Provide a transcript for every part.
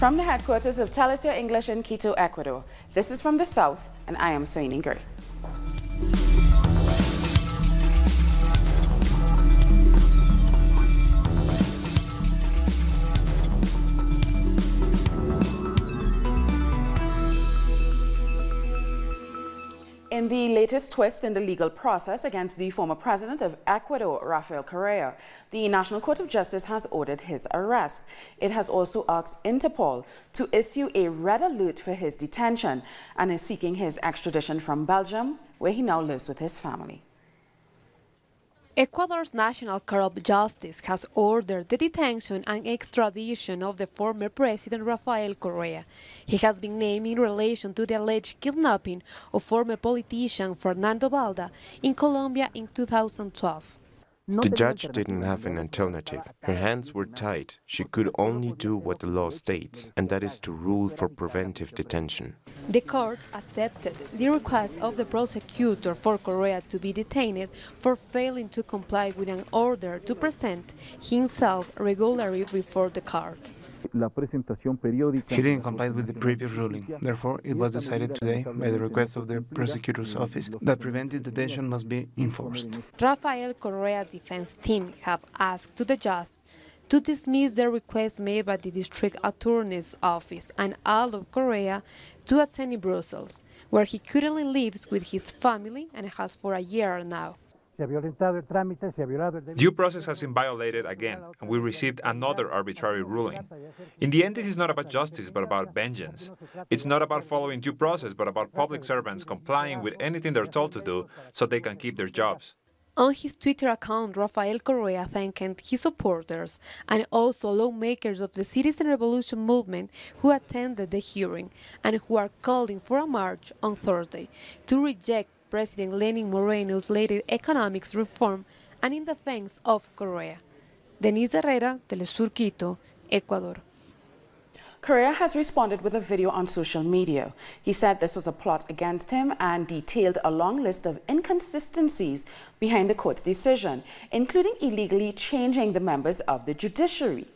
From the headquarters of Telesur English in Quito, Ecuador, this is From the South, and I am Soini Gray. In the latest twist in the legal process against the former president of Ecuador, Rafael Correa, the National Court of Justice has ordered his arrest. It has also asked Interpol to issue a red alert for his detention and is seeking his extradition from Belgium, where he now lives with his family. Ecuador's National Court of Justice has ordered the detention and extradition of the former President Rafael Correa. He has been named in relation to the alleged kidnapping of former politician Fernando Balda in Colombia in 2012. The judge didn't have an alternative. Her hands were tied. She could only do what the law states, and that is to rule for preventive detention. The court accepted the request of the prosecutor for Correa to be detained for failing to comply with an order to present himself regularly before the court. He didn't comply with the previous ruling. Therefore, it was decided today, by the request of the prosecutor's office, that preventive detention must be enforced. Rafael Correa's defense team have asked the judge to dismiss the request made by the district attorney's office and allow Correa to attend in Brussels, where he currently lives with his family and has for a year now. Due process has been violated again, and we received another arbitrary ruling. In the end, this is not about justice, but about vengeance. It's not about following due process, but about public servants complying with anything they're told to do so they can keep their jobs. On his Twitter account, Rafael Correa thanked his supporters and also lawmakers of the Citizen Revolution movement who attended the hearing and who are calling for a march on Thursday to reject President Lenin Moreno's latest economics reform and in defense of Correa. Denise Herrera, Telesur Quito, Ecuador. Correa has responded with a video on social media. He said this was a plot against him and detailed a long list of inconsistencies behind the court's decision, including illegally changing the members of the judiciary.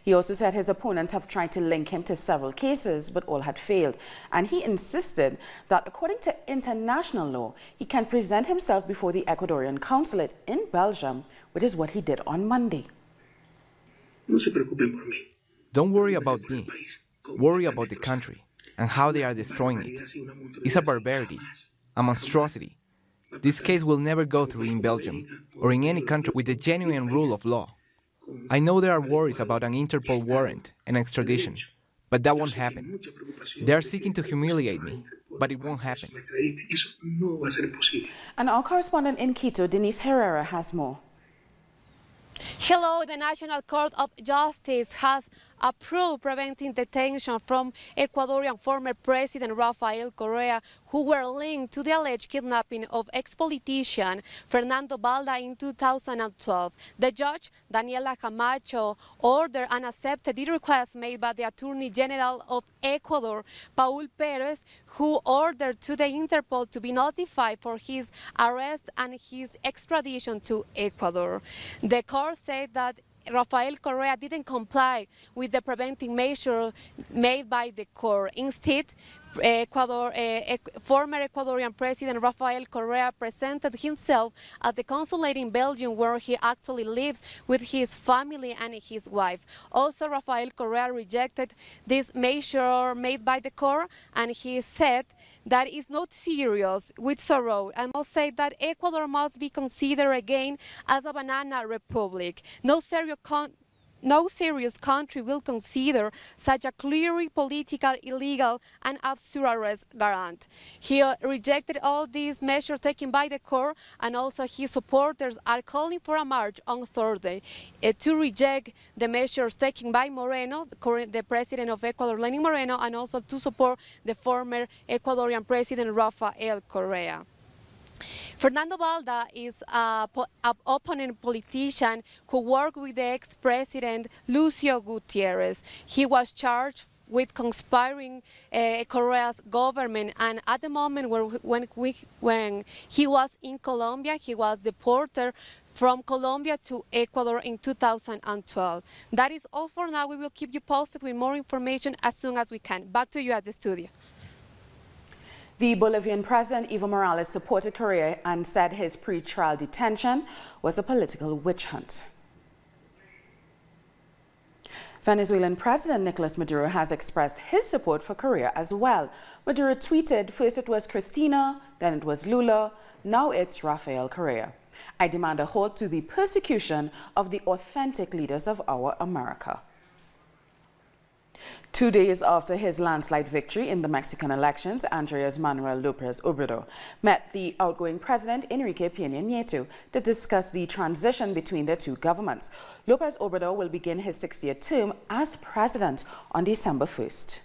He also said his opponents have tried to link him to several cases, but all had failed. And he insisted that according to international law, he can present himself before the Ecuadorian consulate in Belgium, which is what he did on Monday. Don't worry about me. Worry about the country and how they are destroying it. It's a barbarity, a monstrosity. This case will never go through in Belgium or in any country with a genuine rule of law. I know there are worries about an Interpol warrant and extradition, but that won't happen. They are seeking to humiliate me, but it won't happen. And our correspondent in Quito, Denise Herrera, has more. Hello, the National Court of Justice has approved preventing detention from Ecuadorian former President Rafael Correa, who were linked to the alleged kidnapping of ex-politician Fernando Balda in 2012. The judge, Daniela Camacho, ordered and accepted the request made by the Attorney General of Ecuador, Paul Perez, who ordered to the Interpol to be notified for his arrest and his extradition to Ecuador. The court said that Rafael Correa didn't comply with the preventive measure made by the court. Instead, former Ecuadorian President Rafael Correa presented himself at the consulate in Belgium, where he actually lives with his family and his wife. Also, Rafael Correa rejected this measure made by the court, and he said that is not serious with sorrow. I must say that Ecuador must be considered again as a banana republic. No serious country will consider such a clearly political, illegal, and absurd arrest warrant. He rejected all these measures taken by the court, and also his supporters are calling for a march on Thursday to reject the measures taken by Moreno, the president of Ecuador, Lenin Moreno, and also to support the former Ecuadorian president Rafael Correa. Fernando Balda is an opponent politician who worked with the ex-president Lucio Gutierrez. He was charged with conspiring Correa's government, and at the moment when he was in Colombia, he was deported from Colombia to Ecuador in 2012. That is all for now. We will keep you posted with more information as soon as we can. Back to you at the studio. The Bolivian President Evo Morales supported Correa and said his pre-trial detention was a political witch hunt. Venezuelan President Nicolas Maduro has expressed his support for Correa as well. Maduro tweeted, "First it was Cristina, then it was Lula, now it's Rafael Correa. I demand a halt to the persecution of the authentic leaders of our America." 2 days after his landslide victory in the Mexican elections, Andrés Manuel Lopez Obrador met the outgoing president Enrique Peña Nieto to discuss the transition between the two governments. Lopez Obrador will begin his 6th-year term as president on December 1st.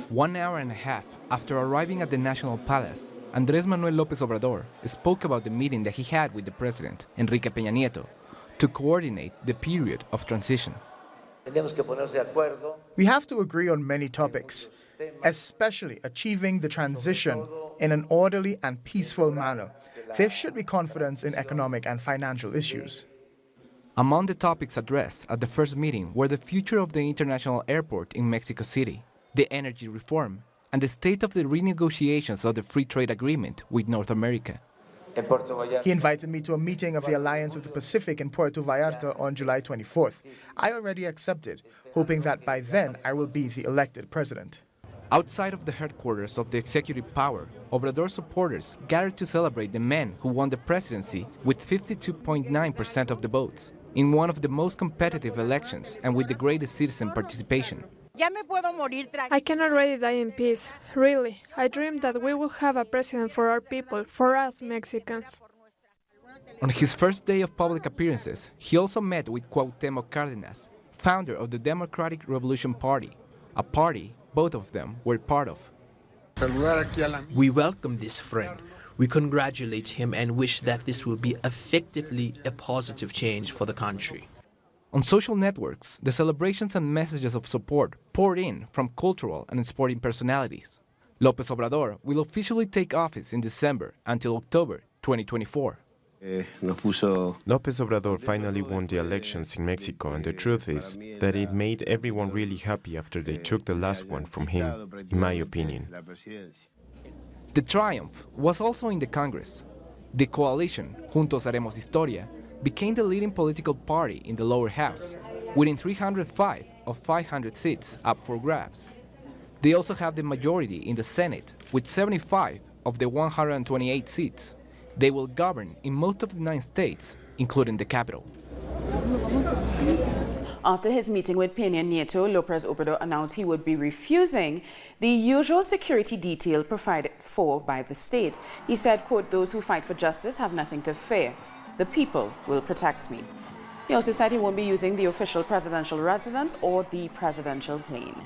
1 hour and a half after arriving at the National Palace, Andrés Manuel Lopez Obrador spoke about the meeting that he had with the president, Enrique Peña Nieto, to coordinate the period of transition. We have to agree on many topics, especially achieving the transition in an orderly and peaceful manner. There should be confidence in economic and financial issues. Among the topics addressed at the first meeting were the future of the international airport in Mexico City, the energy reform, and the state of the renegotiations of the free trade agreement with North America. He invited me to a meeting of the Alliance of the Pacific in Puerto Vallarta on July 24th. I already accepted, hoping that by then I will be the elected president. Outside of the headquarters of the executive power, Obrador supporters gathered to celebrate the man who won the presidency with 52.9% of the votes, in one of the most competitive elections and with the greatest citizen participation. I can already die in peace. Really, I dream that we will have a president for our people, for us Mexicans. On his first day of public appearances, he also met with Cuauhtémoc Cárdenas, founder of the Democratic Revolution Party, a party both of them were part of. We welcome this friend. We congratulate him and wish that this will be effectively a positive change for the country. On social networks, the celebrations and messages of support poured in from cultural and sporting personalities. Lopez Obrador will officially take office in December until October 2024. Lopez Obrador finally won the elections in Mexico, and the truth is that it made everyone really happy after they took the last one from him, in my opinion. The triumph was also in the Congress. The coalition, Juntos Haremos Historia, became the leading political party in the lower house, winning 305 of 500 seats up for grabs. They also have the majority in the Senate, with 75 of the 128 seats. They will govern in most of the 9 states, including the capital. After his meeting with Peña Nieto, Lopez Obrador announced he would be refusing the usual security detail provided for by the state. He said, quote, "Those who fight for justice have nothing to fear. The people will protect me." He also said he won't be using the official presidential residence or the presidential plane.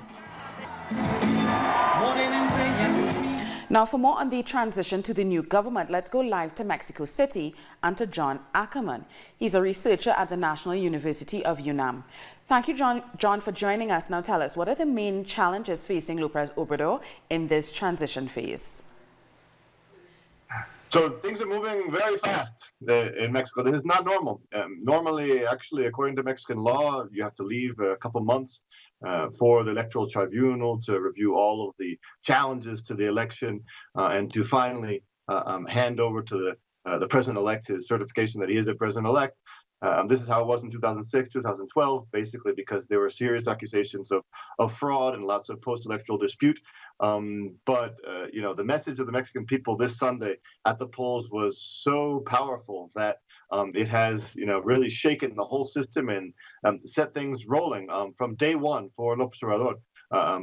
Now, for more on the transition to the new government, let's go live to Mexico City and to John Ackerman. He's a researcher at the National University of UNAM. Thank you, John, for joining us. Now tell us, what are the main challenges facing Lopez Obrador in this transition phase? So things are moving very fast in Mexico. This is not normal. Normally, actually, according to Mexican law, you have to leave a couple months for the electoral tribunal to review all of the challenges to the election and to finally hand over to the president-elect his certification that he is a president-elect. This is how it was in 2006, 2012, basically because there were serious accusations of fraud and lots of post-electoral dispute. But the message of the Mexican people this Sunday at the polls was so powerful that it has, really shaken the whole system and set things rolling from day one for Lopez Obrador.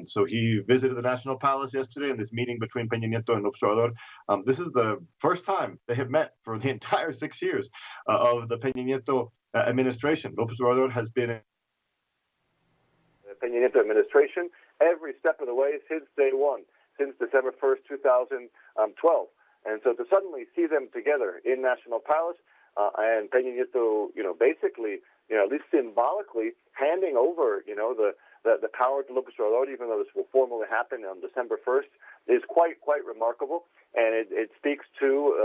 So he visited the National Palace yesterday in this meeting between Peña Nieto and Lopez Obrador. This is the first time they have met for the entire 6 years of the Peña Nieto administration. Lopez Obrador has been in the Peña Nieto administration every step of the way since day one, since December 1st, 2012. And so to suddenly see them together in National Palace and Peña Nieto, basically, at least symbolically handing over, the power to Lopez Obrador, even though this will formally happen on December 1st, is quite remarkable, and it speaks to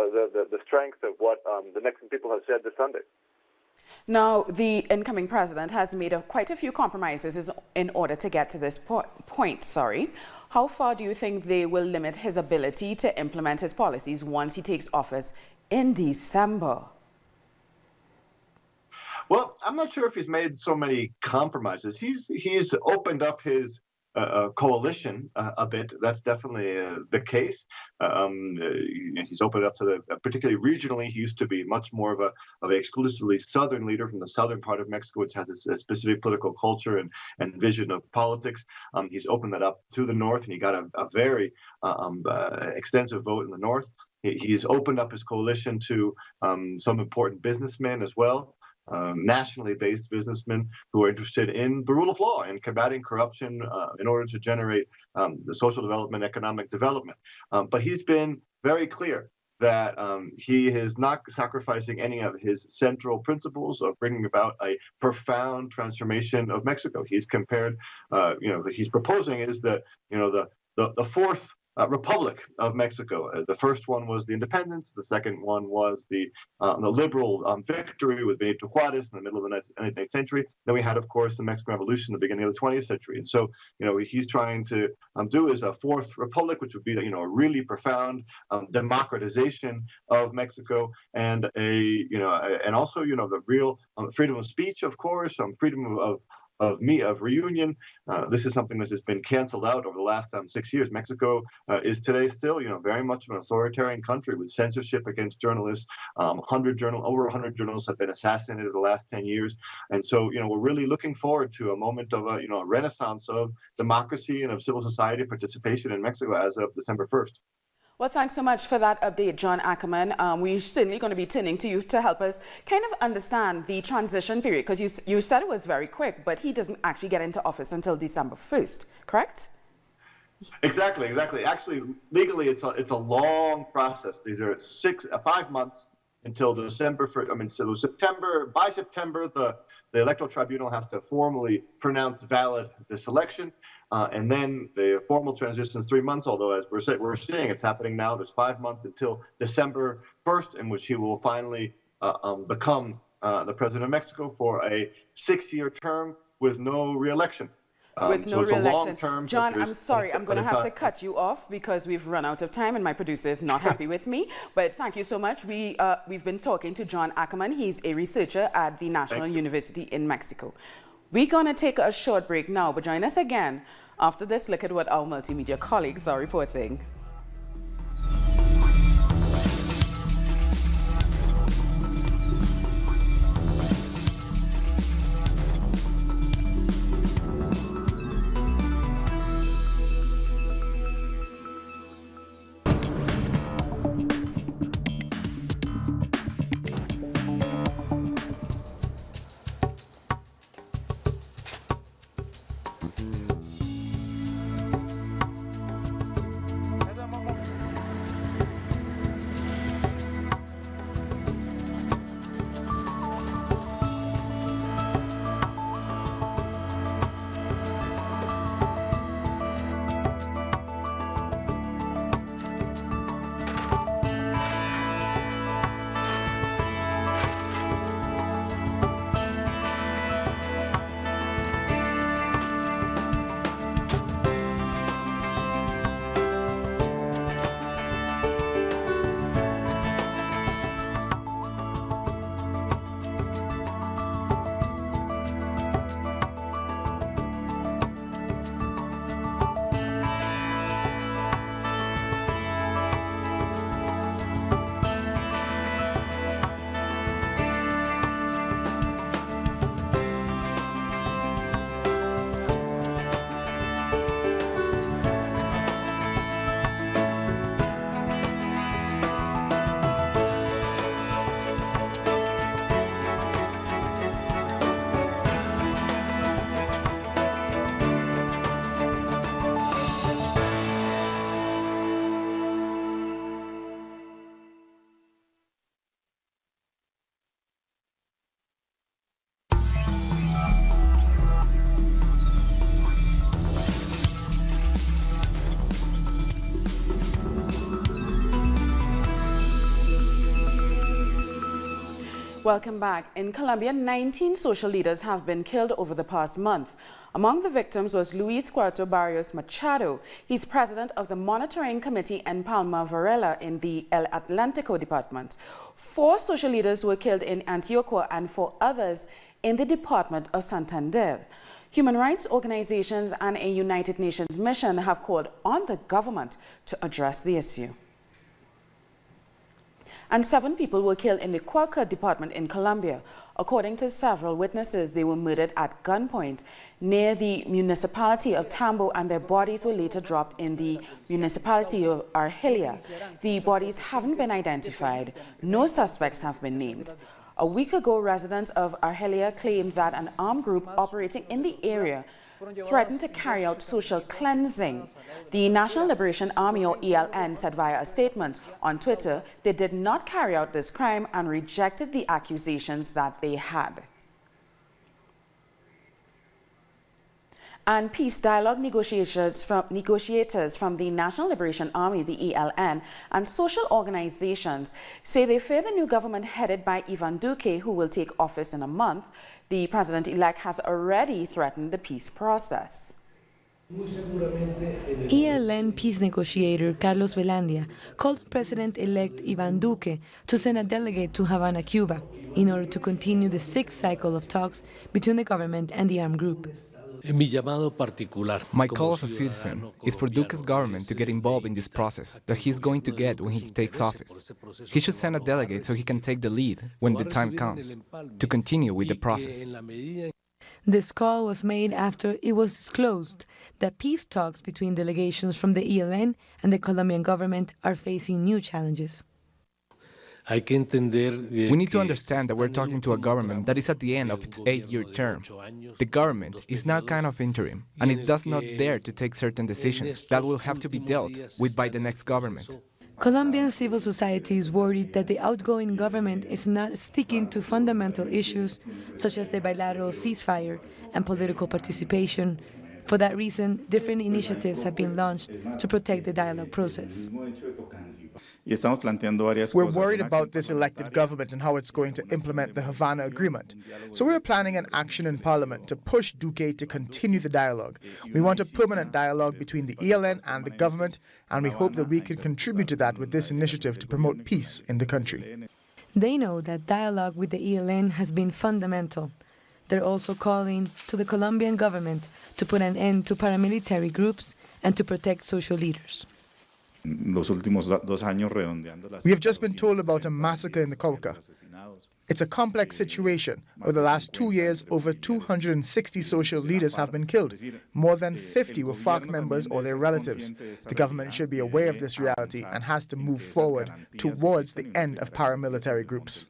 the strength of what the Mexican people have said this Sunday. Now, the incoming president has made quite a few compromises in order to get to this point. How far do you think they will limit his ability to implement his policies once he takes office in December? Well, I'm not sure if he's made so many compromises. He's opened up his coalition a bit. That's definitely the case. He's opened up to particularly regionally. He used to be much more of an exclusively southern leader from the southern part of Mexico, which has a specific political culture and vision of politics. He's opened that up to the north, and he got a very extensive vote in the north. He's opened up his coalition to some important businessmen as well. Nationally based businessmen who are interested in the rule of law and combating corruption in order to generate the social development, economic development. But he's been very clear that he is not sacrificing any of his central principles of bringing about a profound transformation of Mexico. He's compared, he's proposing is that, the fourth Republic of Mexico. The first one was the independence. The second one was the liberal victory with Benito Juarez in the middle of the 19th century. Then we had, of course, the Mexican Revolution at the beginning of the 20th century. And so, he's trying to do is a fourth republic, which would be, a really profound democratization of Mexico and and also, the real freedom of speech, of course, freedom of reunion. This is something that has been canceled out over the last 6 years. Mexico is today still, very much an authoritarian country with censorship against journalists. Over 100 journalists have been assassinated in the last 10 years. And so, we're really looking forward to a moment of a renaissance of democracy and of civil society participation in Mexico as of December 1st. Well, thanks so much for that update, John Ackerman. We're certainly going to be turning to you to help us kind of understand the transition period, because you said it was very quick, but he doesn't actually get into office until December 1st, correct? Exactly. Actually, legally, it's a long process. These are 5 months until December 1st. So by September, the Electoral Tribunal has to formally pronounce valid this election. And then the formal transition is 3 months, although as we're seeing, it's happening now. There's 5 months until December 1st, in which he will finally become the president of Mexico for a 6-year term with no re-election. With no so it's re-election. a long term. John, I'm sorry, I'm going to have to cut you off because we've run out of time and my producer is not happy with me. But thank you so much. We've been talking to John Ackerman. He's a researcher at the National University in Mexico. We're going to take a short break now, but join us again after this. Look at what our multimedia colleagues are reporting. Welcome back. In Colombia, 19 social leaders have been killed over the past month. Among the victims was Luis Cuarto Barrios Machado. He's president of the Monitoring Committee in Palma Varela in the El Atlántico department. 4 social leaders were killed in Antioquia and 4 others in the department of Santander. Human rights organizations and a United Nations mission have called on the government to address the issue. And 7 people were killed in the Cauca department in Colombia. According to several witnesses, they were murdered at gunpoint near the municipality of Tambo, and their bodies were later dropped in the municipality of Argelia. The bodies haven't been identified. No suspects have been named. A week ago, residents of Argelia claimed that an armed group operating in the area threatened to carry out social cleansing. The National Liberation Army, or ELN, said via a statement on Twitter they did not carry out this crime and rejected the accusations that they had. And peace dialogue negotiators from the National Liberation Army, the ELN, and social organizations say they fear the new government headed by Ivan Duque, who will take office in a month. The president-elect has already threatened the peace process. ELN peace negotiator Carlos Velandia called President-elect Ivan Duque to send a delegate to Havana, Cuba, in order to continue the 6th cycle of talks between the government and the armed group. My call as a citizen is for Duque's government to get involved in this process that he's going to get when he takes office. He should send a delegate so he can take the lead when the time comes to continue with the process. This call was made after it was disclosed that peace talks between delegations from the ELN and the Colombian government are facing new challenges. We need to understand that we're talking to a government that is at the end of its 8-year term. The government is now kind of interim, and it does not dare to take certain decisions that will have to be dealt with by the next government. Colombian civil society is worried that the outgoing government is not sticking to fundamental issues such as the bilateral ceasefire and political participation. For that reason, different initiatives have been launched to protect the dialogue process. We're worried about this elected government and how it's going to implement the Havana Agreement. So we're planning an action in Parliament to push Duque to continue the dialogue. We want a permanent dialogue between the ELN and the government, and we hope that we can contribute to that with this initiative to promote peace in the country. They know that dialogue with the ELN has been fundamental. They're also calling to the Colombian government to put an end to paramilitary groups and to protect social leaders. We have just been told about a massacre in the Cauca. It's a complex situation. Over the last 2 years, over 260 social leaders have been killed. More than 50 were FARC members or their relatives. The government should be aware of this reality and has to move forward towards the end of paramilitary groups.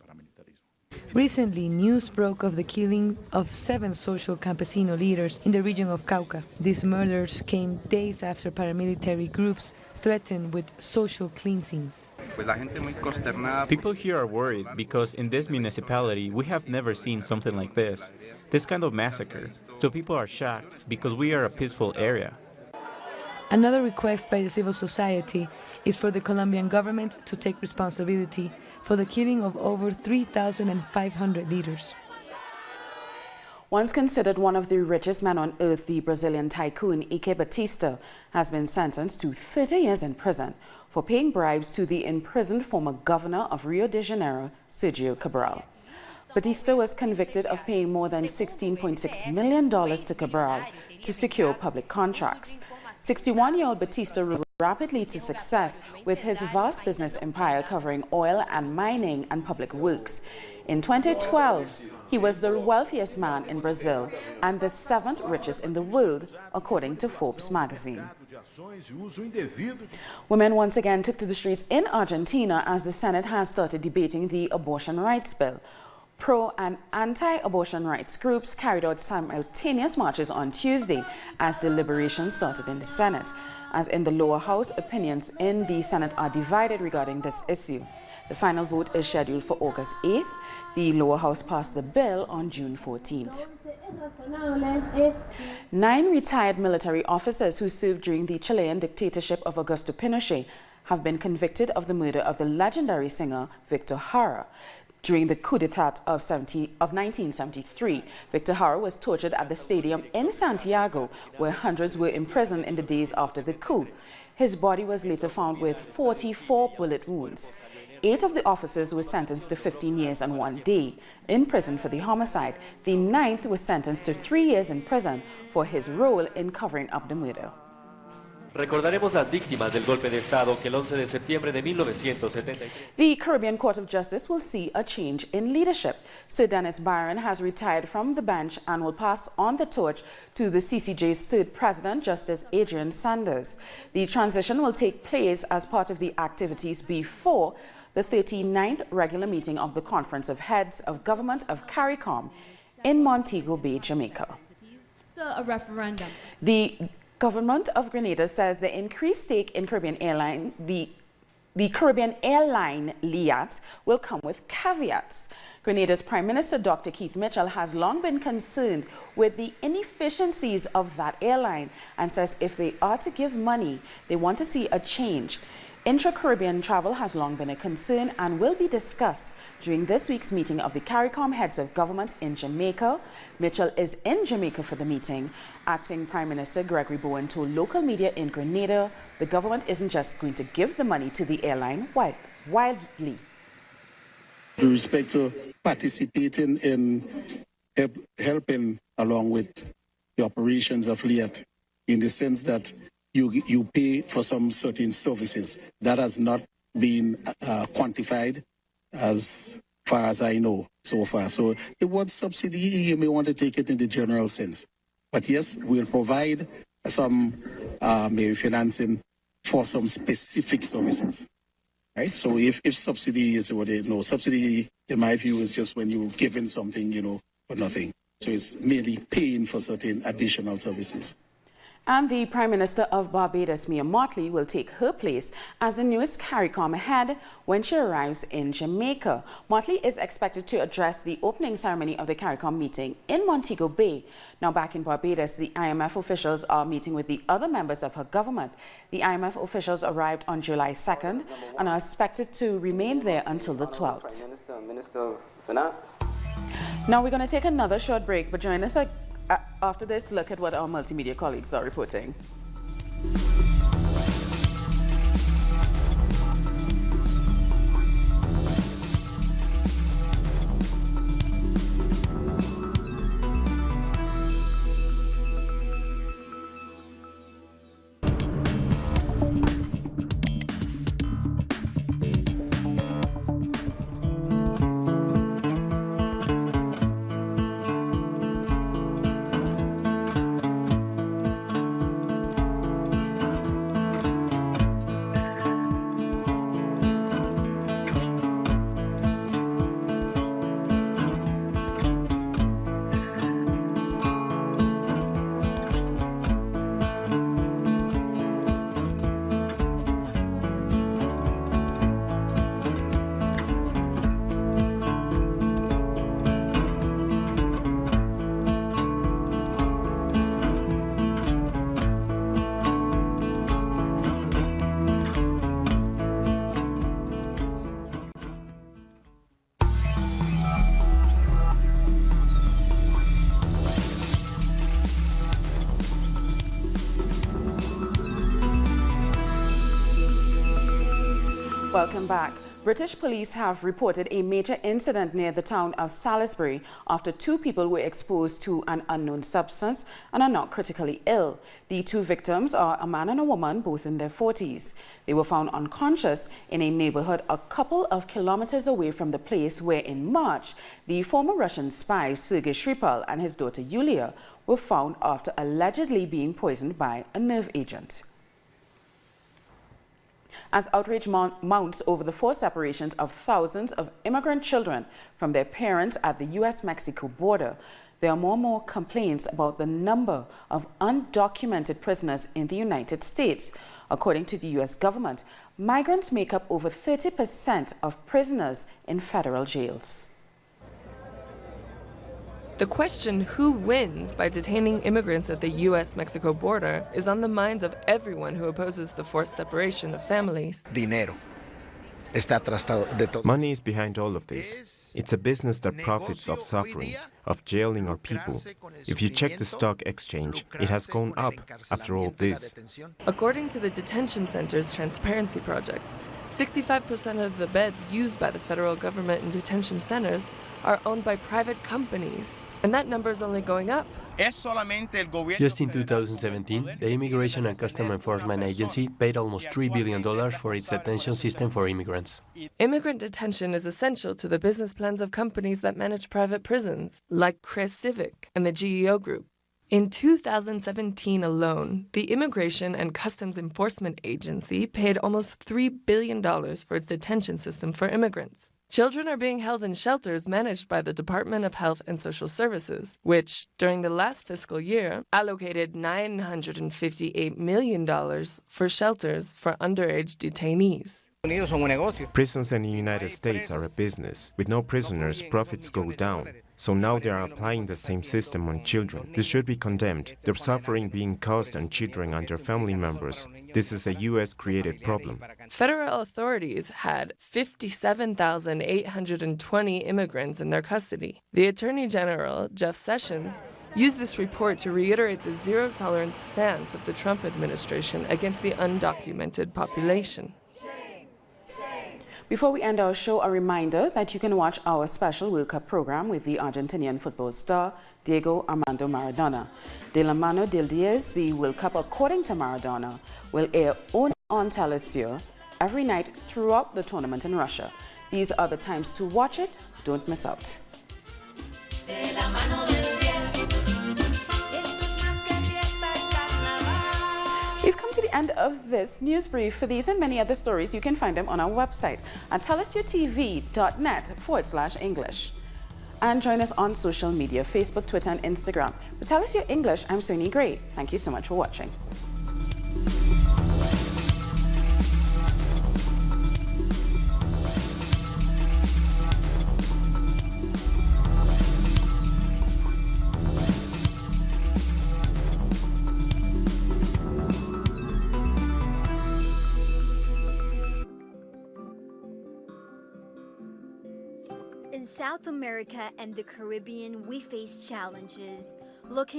Recently, news broke of the killing of 7 social campesino leaders in the region of Cauca. These murders came days after paramilitary groups threatened with social cleansings. People here are worried because in this municipality we have never seen something like this kind of massacre. So people are shocked because we are a peaceful area. Another request by the civil society is for the Colombian government to take responsibility for the killing of over 3,500 leaders. Once considered one of the richest men on earth, the Brazilian tycoon Eike Batista has been sentenced to 30 years in prison for paying bribes to the imprisoned former governor of Rio de Janeiro, Sergio Cabral. Batista was convicted of paying more than $16.6 million to Cabral to secure public contracts. 61-year-old Batista rose rapidly to success with his vast business empire covering oil and mining and public works. In 2012, he was the wealthiest man in Brazil and the 7th richest in the world, according to Forbes magazine. Women once again took to the streets in Argentina as the Senate has started debating the abortion rights bill. Pro- and anti-abortion rights groups carried out simultaneous marches on Tuesday as deliberations started in the Senate. As in the lower house, opinions in the Senate are divided regarding this issue. The final vote is scheduled for August 8th. The lower house passed the bill on June 14th. 9 retired military officers who served during the Chilean dictatorship of Augusto Pinochet have been convicted of the murder of the legendary singer Victor Jara. During the coup d'etat of 1973, Victor Jara was tortured at the stadium in Santiago, where hundreds were imprisoned in the days after the coup. His body was later found with 44 bullet wounds. 8 of the officers were sentenced to 15 years and 1 day in prison for the homicide. The 9th was sentenced to 3 years in prison for his role in covering up the murder. Recordaremos las víctimas del golpe de Estado que el 11 de septiembre de 1973. The Caribbean Court of Justice will see a change in leadership. Sir Dennis Byron has retired from the bench and will pass on the torch to the CCJ's third president, Justice Adrian Sanders. The transition will take place as part of the activities before the 39th regular meeting of the Conference of Heads of Government of CARICOM in Montego Bay, Jamaica. A referendum. The government of Grenada says the increased stake in Caribbean Airlines, the Caribbean Airline LIAT, will come with caveats. Grenada's Prime Minister Dr. Keith Mitchell has long been concerned with the inefficiencies of that airline and says if they are to give money, they want to see a change. Intra-Caribbean travel has long been a concern and will be discussed during this week's meeting of the CARICOM heads of government in Jamaica. Mitchell is in Jamaica for the meeting. Acting Prime Minister Gregory Bowen told local media in Grenada the government isn't just going to give the money to the airline wildly. With respect to participating in helping along with the operations of LIAT, in the sense that you pay for some certain services. That has not been quantified as far as I know so far. So the word subsidy, you may want to take it in the general sense. But yes, we'll provide some maybe financing for some specific services. Right? So if subsidy is what it, no, subsidy in my view is just when you're given something, for nothing. So it's merely paying for certain additional services. And the Prime Minister of Barbados, Mia Mottley, will take her place as the newest CARICOM head when she arrives in Jamaica. Mottley is expected to address the opening ceremony of the CARICOM meeting in Montego Bay. Now back in Barbados, the IMF officials are meeting with the other members of her government. The IMF officials arrived on July 2nd and are expected to remain there until the 12th. Minister of Finance. Now we're going to take another short break, but join us after this, look at what our multimedia colleagues are reporting. Welcome back. British police have reported a major incident near the town of Salisbury after 2 people were exposed to an unknown substance and are now critically ill. The 2 victims are a man and a woman, both in their 40s. They were found unconscious in a neighborhood a couple of kilometers away from the place where in March, the former Russian spy Sergei Skripal and his daughter Yulia were found after allegedly being poisoned by a nerve agent. As outrage mounts over the forced separations of thousands of immigrant children from their parents at the U.S.-Mexico border, there are more and more complaints about the number of undocumented prisoners in the United States. According to the U.S. government, migrants make up over 30% of prisoners in federal jails. The question, who wins by detaining immigrants at the U.S.-Mexico border, is on the minds of everyone who opposes the forced separation of families. Dinero. Money is behind all of this. It's a business that profits off suffering, of jailing our people. If you check the stock exchange, it has gone up after all this. According to the Detention Center's Transparency Project, 65% of the beds used by the federal government in detention centers are owned by private companies, and that number is only going up. Just in 2017, the Immigration and Customs Enforcement Agency paid almost $3 billion for its detention system for immigrants. Immigrant detention is essential to the business plans of companies that manage private prisons, like Chris Civic and the GEO Group. In 2017 alone, the Immigration and Customs Enforcement Agency paid almost $3 billion for its detention system for immigrants. Children are being held in shelters managed by the Department of Health and Social Services, which, during the last fiscal year, allocated $958 million for shelters for underage detainees. Prisons in the United States are a business. With no prisoners, profits go down. So now they are applying the same system on children. This should be condemned. Their suffering being caused on children and their family members. This is a U.S.-created problem. Federal authorities had 57,820 immigrants in their custody. The Attorney General, Jeff Sessions, used this report to reiterate the zero-tolerance stance of the Trump administration against the undocumented population. Before we end our show, a reminder that you can watch our special World Cup program with the Argentinian football star Diego Armando Maradona. De la mano del Diez, the World Cup according to Maradona, will air only on Telesur every night throughout the tournament in Russia. These are the times to watch it. Don't miss out. We've come to the end of this news brief. For these and many other stories, you can find them on our website at telesurtv.net/English. And join us on social media, Facebook, Twitter, and Instagram. For Telesur English, I'm Sonia Gray. Thank you so much for watching. In South America and the Caribbean, we face challenges. Looking